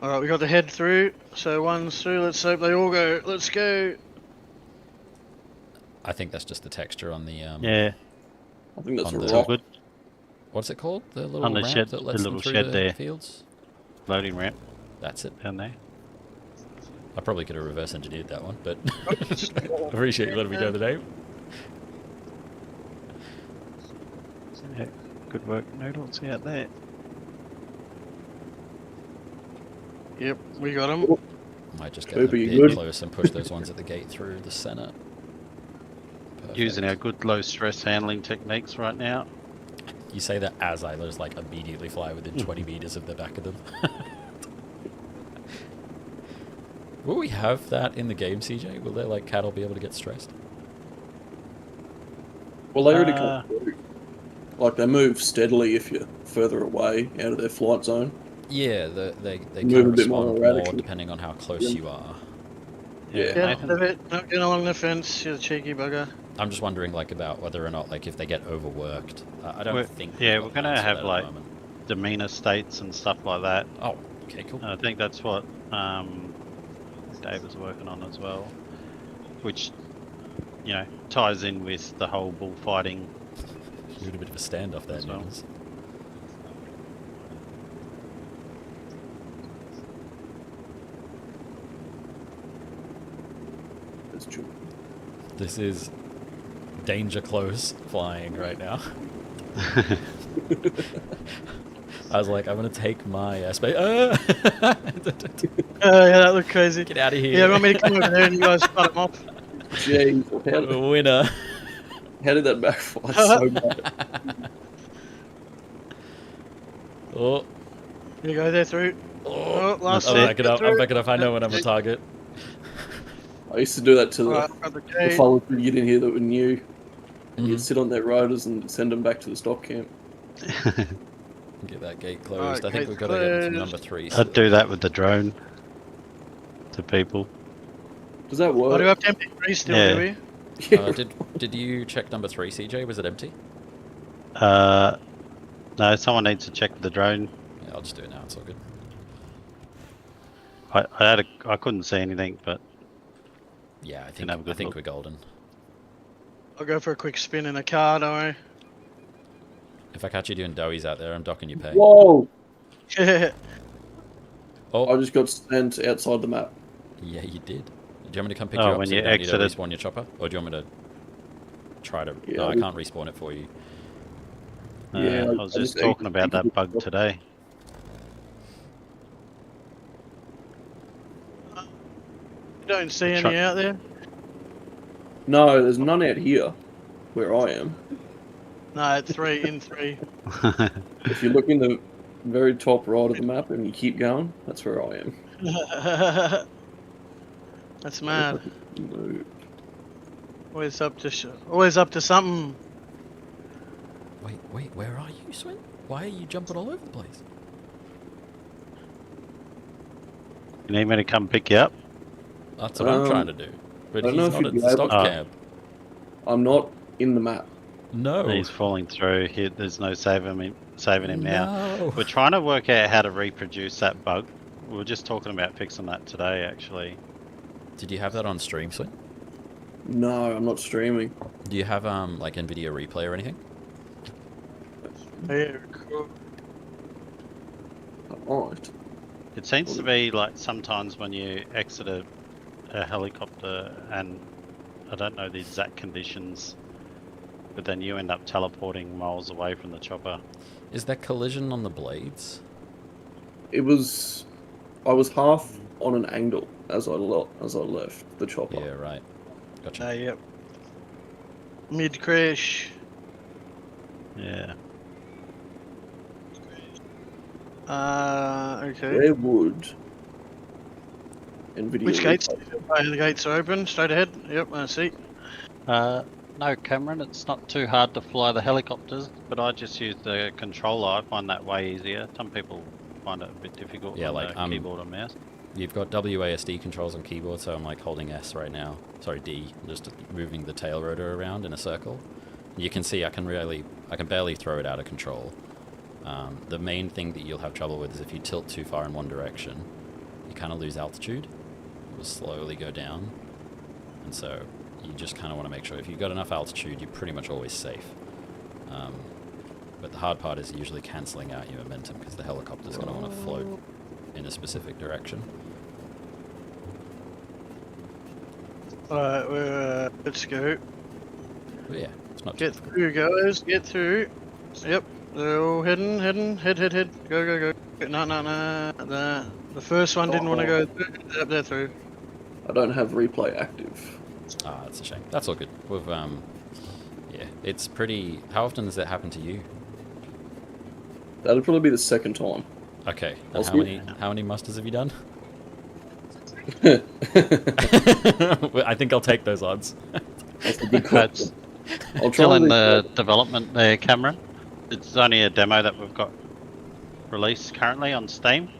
Alright, we got the head through. So one's through. Let's hope they all go. Let's go. I think that's just the texture on the Yeah, I think that's On a the- it's all rock. good. what's it called? The little On the ramp shed- that the lets them little through shed the there. fields? Loading ramp That's it. down there. I probably could have reverse engineered that one, but appreciate you letting me know the name. Yeah, good work, Noodles, out there. Yep, we got them. Might just get a Cooper, you bit good? close and push those ones at the gate through the center. Using our Perfect. good low stress handling techniques right now. You say that as I just like immediately fly within 20 meters of the back of them. Will we have that in the game, CJ? Will their like cattle be able to get stressed? Well, they already come through. Like, they move steadily if you're further away out of their flight zone. Yeah, they kind Move a of bit more respond more erratically. depending on how close Yeah. you are. Yeah. Get Nathan. out of it. Not getting along the fence, you cheeky bugger. I'm just wondering like about whether or not like if they get overworked. I don't We're- think. yeah, we've we're got gonna plans for have, that at the like- moment. Demeanor states and stuff like that. Oh, okay, cool. I think that's what Dave was working on as well, which, you know, ties in with the whole bullfighting. We had a bit of a standoff there, As well. Nichols. That's true. This is danger close flying right now. I was like, I'm gonna take my space. Yeah, that looked crazy. Get out of here! Yeah, you want me to come over there and you guys cut them off? Jeez, Winner. how did that backfire so bad? Oh, There you go, they're through. Oh, last I'm hit, backing up. through. I'm backing up. I know when I'm a target. I used to do that to Alright, got the the gate. fellas who get in here that were new. And Mhm. you'd sit on their rotors and send them back to the stock camp. Get that gate closed. Alright, I think gate's we've got to get into closed. number 3. I'd do that with the drone to people. Does that Oh, do we work? have to empty 3 still, Yeah. do we? Yeah. Did you check number 3, CJ? Was it empty? No, someone needs to check the drone. Yeah, I'll just do it now. It's all good. I couldn't see anything, but Yeah, Can have a good I think look. we're golden. I'll go for a quick spin in the car, don't If I catch you doing doughies out there, I'm docking your pay. Whoa! worry. Oh, I just got sent outside the map. yeah, you did. Do you want me to come pick Oh, you up when so you you don't need to exited. respawn your chopper? Or do you want me to try to... Yeah, no, I we- can't respawn it for you. Yeah, I was I just just talking about that exited. bug today. You don't see any Truck. out there? No, there's none out here, where I am. No, at 3, in 3. If you look in the very top right of the map and you keep going, that's where I am. That's mad. Move. Always up to something. Wait, where are you, Swin? Why are you jumping all over the place? You need me to come pick you up? That's what I'm trying to do. But I don't he's know if not you'd at be the able stock to- camp. I'm not in the map. No. He's falling through. There's no saving him now. No. We're trying to work out how to reproduce that bug. We were just talking about fixing that today, actually. Did you have that on stream, Swin? No, I'm not streaming. Do you have like NVIDIA Replay or anything? Yeah, cool. Alright. It seems to be like sometimes when you exit a helicopter, and I don't know the exact conditions, but then you end up teleporting miles away from the chopper. Is that collision on the blades? It was. I was half on an angle as I left the chopper. Yeah, right. Gotcha. Yep. Mid crash. Yeah. Okay. Where would NVIDIA Which gates? replay? The gates are open. Straight ahead. Yep, I see. No, Cameron, it's not too hard to fly the helicopters, but I just use the controller. I find that way easier. Some people find it a bit difficult Yeah, on like, the keyboard and mouse. You've got WASD controls on keyboard, so I'm like holding S right now. Sorry, D. Just moving the tail rotor around in a circle. You can see I can barely throw it out of control. The main thing that you'll have trouble with is if you tilt too far in one direction, you kind of lose altitude. It will slowly go down, and so you just kind of want to make sure if you've got enough altitude, you're pretty much always safe. But the hard part is usually cancelling out your momentum because the helicopter's going to want to float in a specific direction. Alright, let's go. But yeah, it's not Get too through, guys. Get through. Yep. They're all heading. Head. Go. No. The first one didn't want to go through. Yep, they're through. I don't have replay active. Ah, that's a shame. That's all good. We've yeah, it's pretty. How often does that happen to you? That'll probably be the second time. Okay. And I'll how many musters have you done? That's I think I'll take those odds. a good That's question. I'll try still in and the development there, Cameron. It's only a demo that we've got released currently on Steam,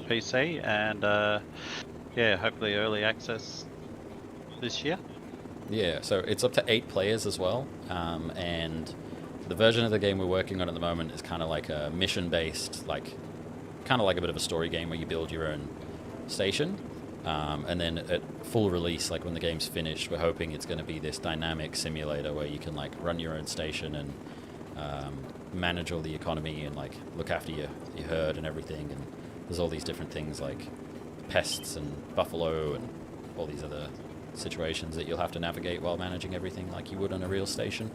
PC, and yeah, hopefully early access this year. Yeah, so it's up to 8 players as well, and the version of the game we're working on at the moment is kind of like a mission-based, kind of like a bit of a story game where you build your own station, and then at full release, like when the game's finished, we're hoping it's going to be this dynamic simulator where you can like run your own station and manage all the economy and like look after your herd and everything, and there's all these different things like pests and buffalo and all these other situations that you'll have to navigate while managing everything like you would on a real station.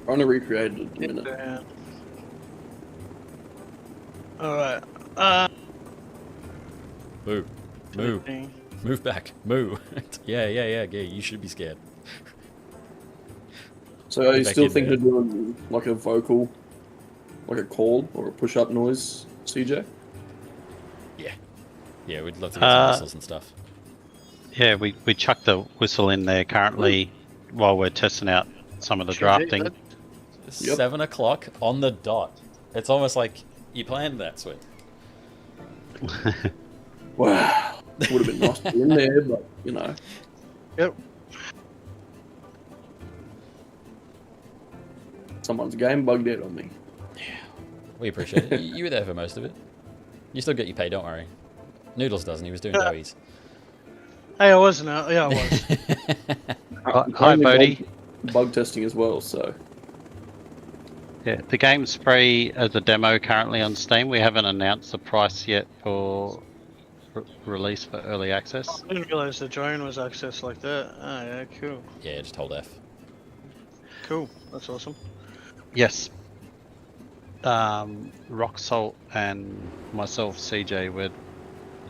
trying to recreate it in a minute. Alright. Move back, moo. yeah, you should be scared. So are you Back still in thinking there. of doing like a vocal, like a call or a push-up noise, CJ? Yeah, we'd love to get some whistles and stuff. Yeah, we chucked the whistle in there currently while we're testing out some of the drafting. Yep. 7 o'clock on the dot. It's almost like you planned that, Swin. Wow, would have been nice to be in there, but you know. Yep. Someone's game bugged out on me. We appreciate it. You were there for most of it. You still get your pay, don't worry. Noodles doesn't, he was doing doughies. Hey, I wasn't out. Yeah, I was. Hi, Only Bodhi. Bug testing as well, so Yeah, the game's free as a demo currently on Steam. We haven't announced the price yet for release for early access. I didn't realise the drone was accessed like that. Oh, yeah, cool. Yeah, just hold F. Cool. That's awesome. Yes. Rock Salt and myself, CJ,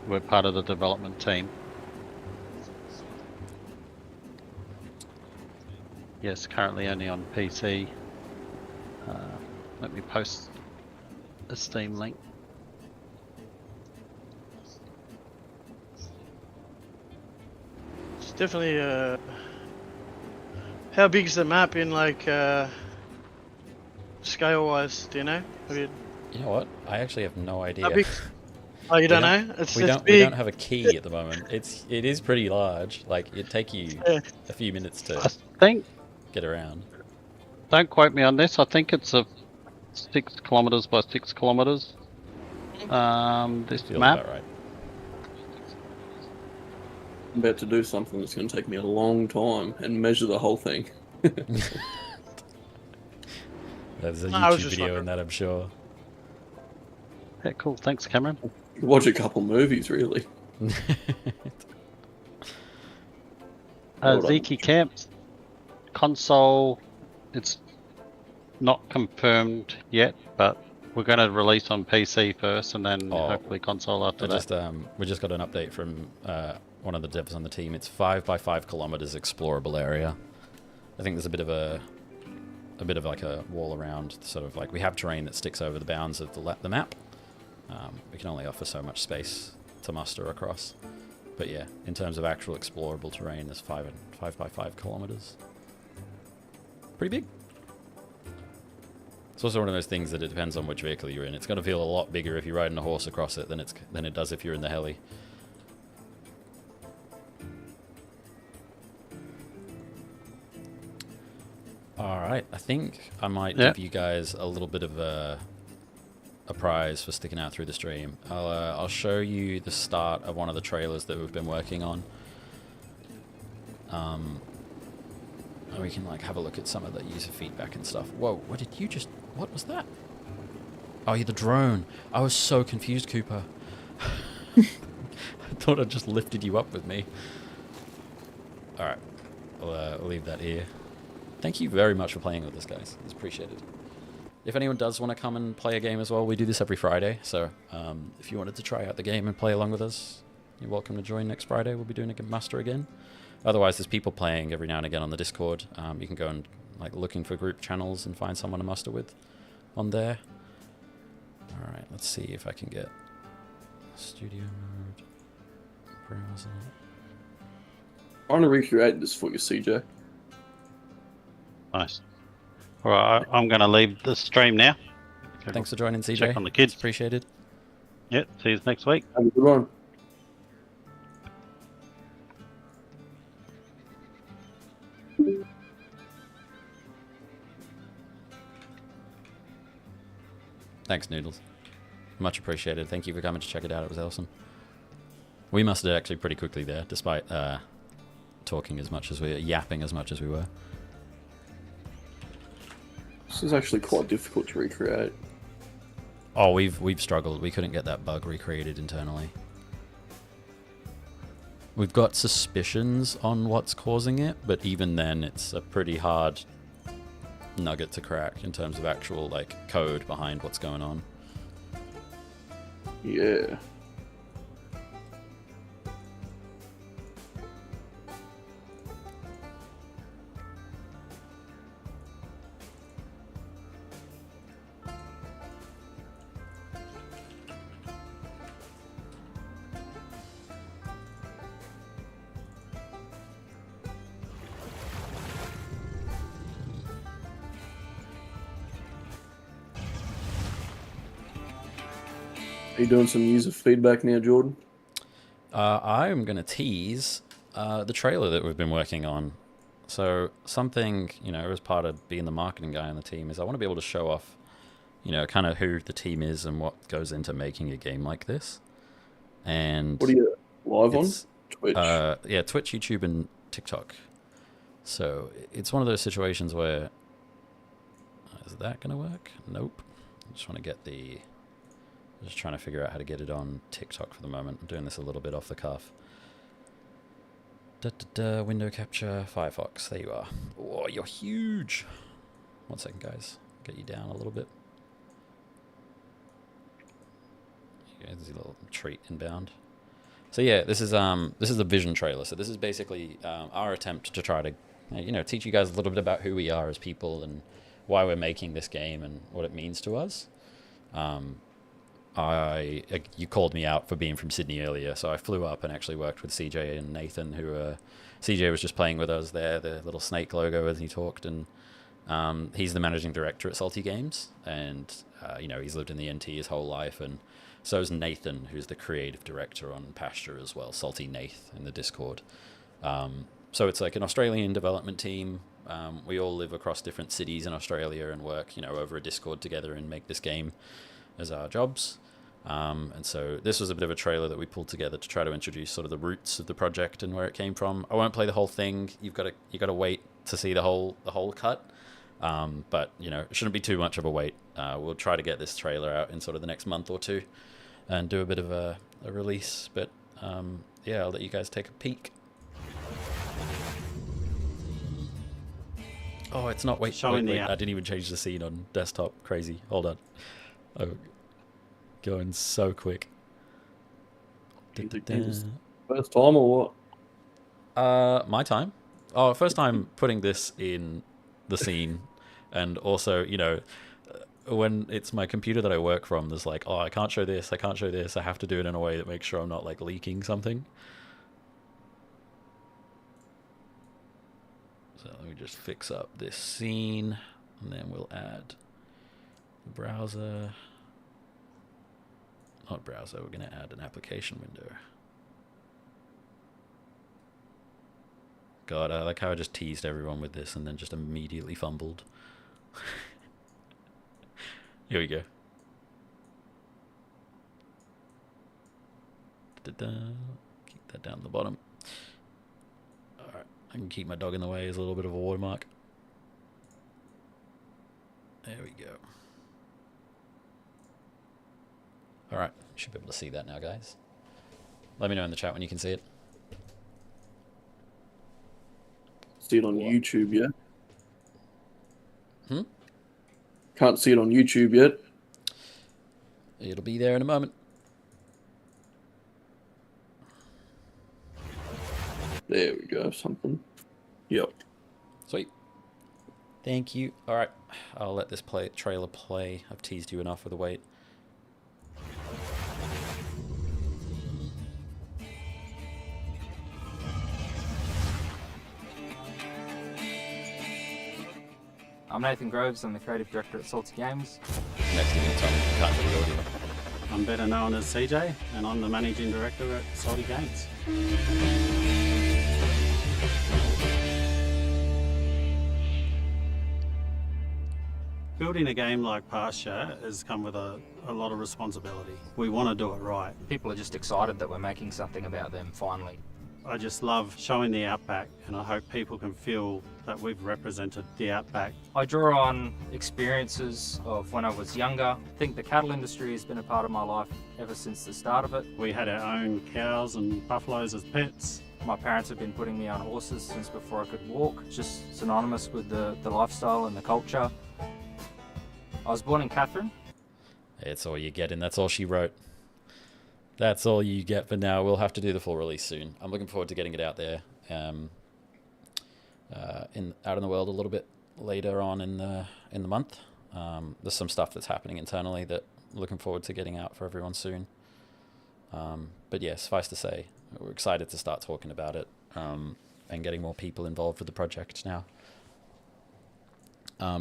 we're part of the development team. Yes, currently only on PC. Let me post a Steam link. It's definitely how big is the map in like scale wise, do you know? You know what? I actually have no idea. How big? Oh, you don't know? We It's don't big. have a key at the moment. It is pretty large. Like it'd take you Yeah. a few minutes I to think, get around. don't quote me on this, I think it's a 6 kilometers by 6 kilometers. This Feels map. about right. I'm about to do something that's going to take me a long time and measure the whole thing. There's a No, I was YouTube just video in wondering. that, I'm sure. Yeah, cool. Thanks, Cameron. Watch a couple movies, really. Hold on. Zeke Camps console, it's not confirmed yet, but we're going to release on PC first, and then Oh, hopefully console after that. We just got an update from one of the devs on the team. It's 5 by 5 kilometers explorable area. I think there's a bit of like a wall around, sort of like we have terrain that sticks over the bounds of the map. We can only offer so much space to muster across. But yeah, in terms of actual explorable terrain, there's 5 by 5 kilometers. Pretty big. It's also one of those things that it depends on which vehicle you're in. It's going to feel a lot bigger if you're riding a horse across it than it does if you're in the heli. Alright, I think I might give you guys a little bit of a prize for sticking out through the stream. I'll show you the start of one of the trailers that we've been working on. And we can like have a look at some of the user feedback and stuff. Whoa, what was that? Oh, you're the drone. I was so confused, Cooper. I thought I just lifted you up with me. Alright, I'll leave that here. Thank you very much for playing with us, guys. It's appreciated. If anyone does want to come and play a game as well, we do this every Friday. So if you wanted to try out the game and play along with us, you're welcome to join next Friday. We'll be doing a muster again. Otherwise, there's people playing every now and again on the Discord. You can go and like looking for group channels and find someone to muster with on there. All right, let's see if I can get studio mode. Browser. Trying to recreate this for you, CJ. Nice. All right, I'm going to leave the stream now. Thanks for joining, CJ. Check on the kids. It's appreciated. Yep, see you next week. Have a good one. Thanks, Noodles. Much appreciated. Thank you for coming to check it out. It was awesome. We mustered actually pretty quickly there, despite talking as much as we were, yapping as much as we were. This is actually quite difficult to recreate. Oh, we've struggled. We couldn't get that bug recreated internally. We've got suspicions on what's causing it, but even then, it's a pretty hard nugget to crack in terms of actual like code behind what's going on. Yeah. Are you doing some user feedback now, Jordan? I'm going to tease the trailer that we've been working on. So something, as part of being the marketing guy on the team, is I want to be able to show off, kind of who the team is and what goes into making a game like this. And what are you live on? Twitch? Yeah, Twitch, YouTube, and TikTok. So it's one of those situations where... Is that going to work? Nope. I just want to get the... I'm just trying to figure out how to get it on TikTok for the moment. I'm doing this a little bit off the cuff. Window capture, Firefox. There you are. Oh, you're huge. 1 second, guys. Get you down a little bit. Yeah, there's a little treat inbound. So yeah, this is the vision trailer. So this is basically our attempt to try to, teach you guys a little bit about who we are as people and why we're making this game and what it means to us. You called me out for being from Sydney earlier, so I flew up and actually worked with CJ and Nathan, who CJ was just playing with us there, the little snake logo as he talked, and he's the managing director at Salty Games, and he's lived in the NT his whole life, and so is Nathan, who's the creative director on Pasture as well, Salty Nath in the Discord. So it's like an Australian development team. We all live across different cities in Australia and work, over a Discord together and make this game as our jobs. And so this was a bit of a trailer that we pulled together to try to introduce sort of the roots of the project and where it came from. I won't play the whole thing. You got to wait to see the whole cut. But it shouldn't be too much of a wait. We'll try to get this trailer out in sort of the next month or two and do a bit of a release. But yeah, I'll let you guys take a peek. Oh, it's not. Wait, Showing wait. the I didn't even change the scene on desktop. Crazy. Hold on. Oh, going so quick. First time or what? My time. Oh, first time putting this in the scene, and also, you know, when it's my computer that I work from, there's like, oh, I can't show this, I can't show this. I have to do it in a way that makes sure I'm not like leaking something. So let me just fix up this scene, and then we'll add the browser. Not browser, we're going to add an application window. God, I like how I just teased everyone with this and then just immediately fumbled. Here we go. Keep that down the bottom. Alright, I can keep my dog in the way as a little bit of a watermark. There we go. Alright, should be able to see that now, guys. Let me know in the chat when you can see it. See it on YouTube yet? Hmm? Can't see it on YouTube yet. It'll be there in a moment. There we go, something. Yep. Sweet. Thank you. Alright, I'll let this trailer play. I've teased you enough with the wait. I'm Nathan Groves, I'm the creative director at Salty Games. Next thing you tell me, you can't do the audio. I'm better known as CJ, and I'm the managing director at Salty Games. Building a game like Pasture has come with a lot of responsibility. We want to do it right. People are just excited that we're making something about them, finally. I just love showing the outback, and I hope people can feel that we've represented the outback. I draw on experiences of when I was younger. I think the cattle industry has been a part of my life ever since the start of it. We had our own cows and buffaloes as pets. My parents have been putting me on horses since before I could walk, just synonymous with the lifestyle and the culture. I was born in Catherine. It's all you get, and that's all she wrote. That's all you get for now. We'll have to do the full release soon. I'm looking forward to getting it out there, out in the world a little bit later on in the month. There's some stuff that's happening internally that I'm looking forward to getting out for everyone soon. But yeah, suffice to say, we're excited to start talking about it and getting more people involved with the project now.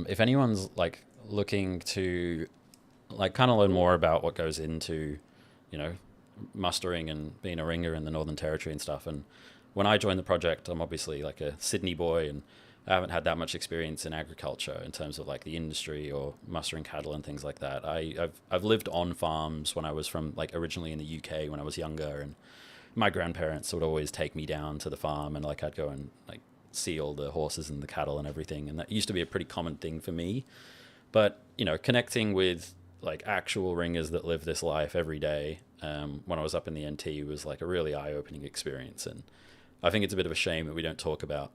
If anyone's like looking to like kind of learn more about what goes into, you know, mustering and being a ringer in the Northern Territory and stuff. And when I joined the project, I'm obviously like a Sydney boy, and I haven't had that much experience in agriculture in terms of like the industry or mustering cattle and things like that. I've lived on farms when I was from like originally in the UK when I was younger, and my grandparents would always take me down to the farm, and like I'd go and like see all the horses and the cattle and everything. And that used to be a pretty common thing for me. But, you know, connecting with like actual ringers that live this life every day, when I was up in the NT, was like a really eye-opening experience. And I think it's a bit of a shame that we don't talk about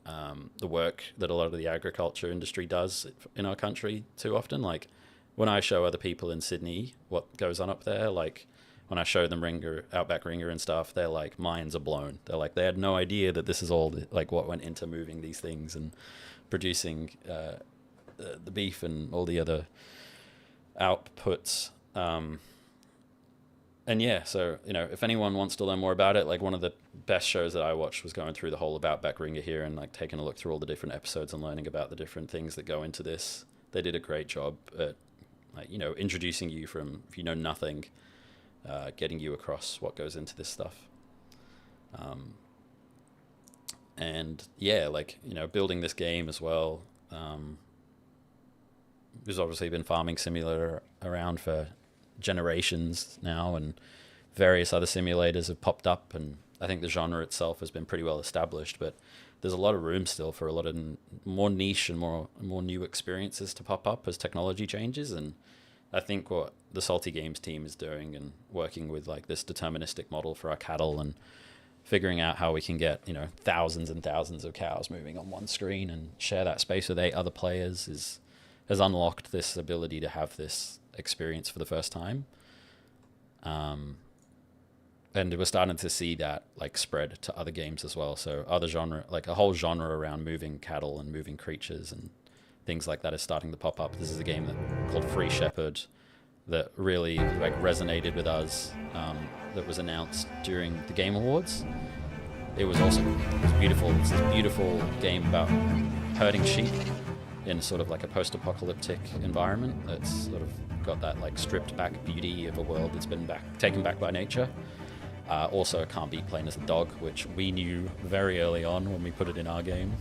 the work that a lot of the agriculture industry does in our country too often. Like when I show other people in Sydney what goes on up there, like when I show them outback ringer and stuff, they're like, minds are blown. They're like, they had no idea that this is all like what went into moving these things and producing the beef and all the other outputs. And yeah, so, you know, if anyone wants to learn more about it, like one of the best shows that I watched was going through the whole of Outback Ringer here and like taking a look through all the different episodes and learning about the different things that go into this. They did a great job at, like, you know, introducing you from, if you know nothing, getting you across what goes into this stuff. And yeah, like, you know, building this game as well. There's obviously been Farming Simulator around for generations now, and various other simulators have popped up, and I think the genre itself has been pretty well established, but there's a lot of room still for a lot of more niche and more new experiences to pop up as technology changes. And I think what the Salty Games team is doing and working with like this deterministic model for our cattle and figuring out how we can get, you know, thousands and thousands of cows moving on one screen and share that space with 8 other players has unlocked this ability to have this experience for the first time. And we're starting to see that like spread to other games as well. So other genre, like a whole genre around moving cattle and moving creatures and things like that is starting to pop up. This is a game called Free Shepherd that really like resonated with us. That was announced during the Game Awards. It was awesome. It was beautiful. It's this beautiful game about herding sheep in sort of like a post-apocalyptic environment that's sort of got that like stripped back beauty of a world that's been taken back by nature. Also, it can't beat playing as a dog, which we knew very early on when we put it in our game.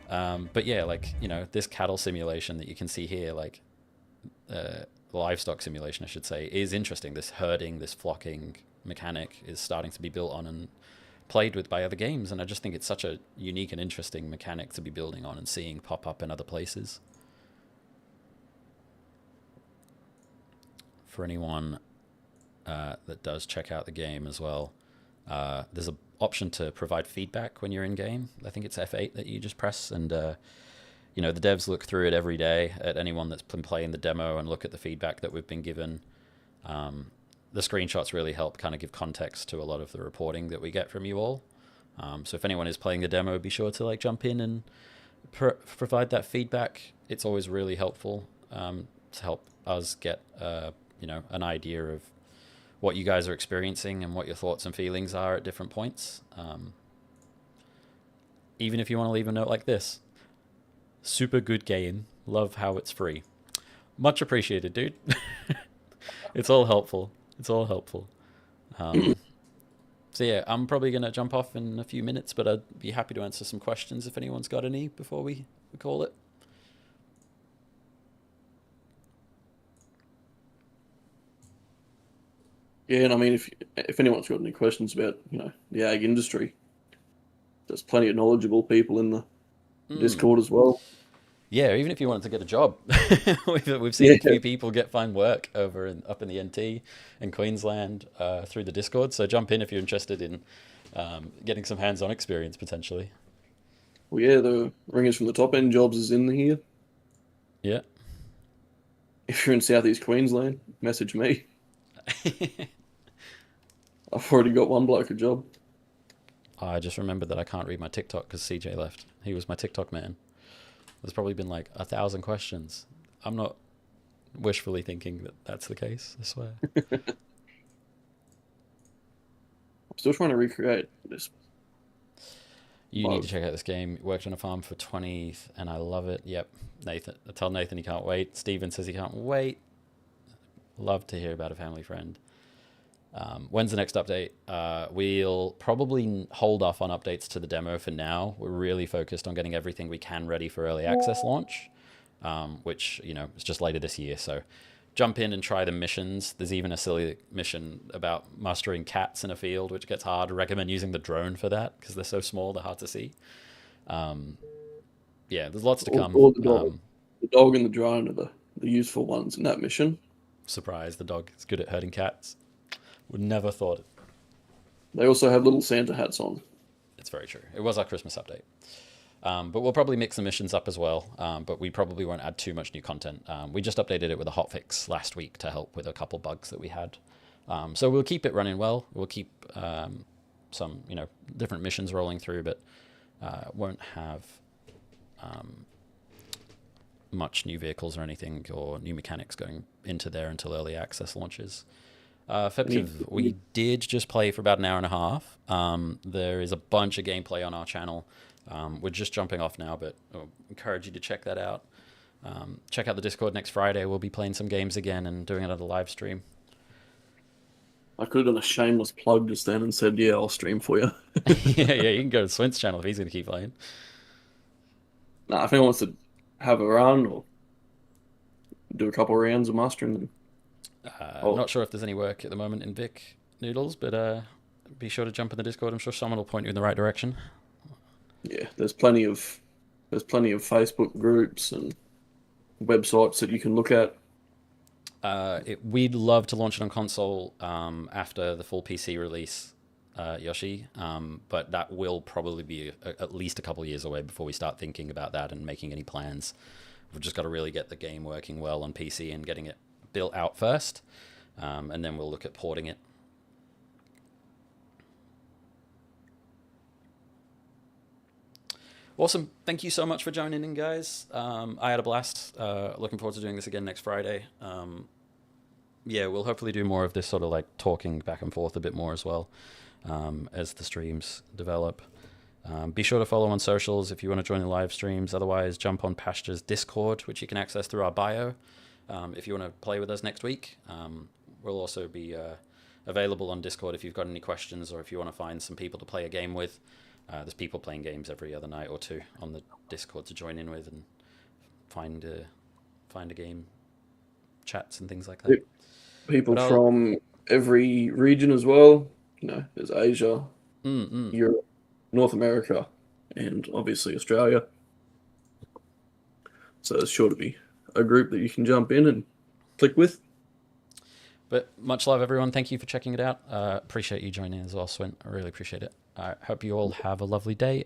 But yeah, like, you know, this cattle simulation that you can see here, like livestock simulation, I should say, is interesting. This herding, this flocking mechanic is starting to be built on and played with by other games, and I just think it's such a unique and interesting mechanic to be building on and seeing pop up in other places. For anyone that does check out the game as well, there's an option to provide feedback when you're in game. I think it's F8 that you just press, and you know, the devs look through it every day at anyone that's been playing the demo and look at the feedback that we've been given. The screenshots really help kind of give context to a lot of the reporting that we get from you all. So if anyone is playing the demo, be sure to like jump in and provide that feedback. It's always really helpful to help us get you know, an idea of what you guys are experiencing and what your thoughts and feelings are at different points. Even if you want to leave a note like this: super good game, love how it's free. Much appreciated, dude. It's all helpful. It's all helpful. So yeah, I'm probably going to jump off in a few minutes, but I'd be happy to answer some questions if anyone's got any before we call it. Yeah, and I mean, if anyone's got any questions about, you know, the ag industry, there's plenty of knowledgeable people in the Discord as well. Yeah, even if you wanted to get a job, we've seen a few people find work up in the NT in Queensland through the Discord. So jump in if you're interested in getting some hands-on experience potentially. Well, yeah, the Ringers from the Top End Jobs is in here. Yeah. If you're in Southeast Queensland, message me. I've already got one bloke a job. I just remembered that I can't read my TikTok because CJ left. He was my TikTok man. There's probably been like 1,000 questions. I'm not wishfully thinking that that's the case, I swear. I'm still trying to recreate this. You need to check out this game. Worked on a farm for 20 and I love it. Yep. Nathan, I tell Nathan he can't wait. Steven says he can't wait. Love to hear about a family friend. When's the next update? We'll probably hold off on updates to the demo for now. We're really focused on getting everything we can ready for early access launch, which, you know, is just later this year. So jump in and try the missions. There's even a silly mission about mustering cats in a field, which gets hard. I recommend using the drone for that because they're so small, they're hard to see. Yeah, there's lots to come. Or the dog and the drone are the useful ones in that mission. Surprise, the dog is good at herding cats. Would never thought it. They also have little Santa hats on. It's very true. It was our Christmas update. But we'll probably mix the missions up as well. But we probably won't add too much new content. We just updated it with a hotfix last week to help with a couple bugs that we had. So we'll keep it running well. We'll keep some, you know, different missions rolling through, but won't have much new vehicles or anything or new mechanics going into there until early access launches. Effective, we did just play for about an hour and a half. There is a bunch of gameplay on our channel. We're just jumping off now, but I encourage you to check that out. Check out the Discord next Friday. We'll be playing some games again and doing another live stream. I could have done a shameless plug just then and said, yeah, I'll stream for you. yeah, you can go to Swint's channel if he's going to keep playing. Nah, if anyone wants to have a run or do a couple of rounds of mustering, then I'm not sure if there's any work at the moment in Vic Noodles, but be sure to jump in the Discord. I'm sure someone will point you in the right direction. Yeah, there's plenty of Facebook groups and websites that you can look at. We'd love to launch it on console after the full PC release, Yoshi, but that will probably be at least a couple of years away before we start thinking about that and making any plans. We've just got to really get the game working well on PC and getting it built out first, and then we'll look at porting it. Awesome. Thank you so much for joining in, guys. I had a blast. Looking forward to doing this again next Friday. Yeah, we'll hopefully do more of this sort of like talking back and forth a bit more as well as the streams develop. Be sure to follow on socials if you want to join the live streams. Otherwise, jump on Pasture's Discord, which you can access through our bio if you want to play with us next week. We'll also be available on Discord if you've got any questions or if you want to find some people to play a game with. There's people playing games every other night or two on the Discord to join in with and find a game, chats and things like that. People from every region as well. There's Asia, Europe, North America, and obviously Australia. So there's sure to be a group that you can jump in and click with. But much love, everyone. Thank you for checking it out. Appreciate you joining as well, Swint. I really appreciate it. I hope you all have a lovely day.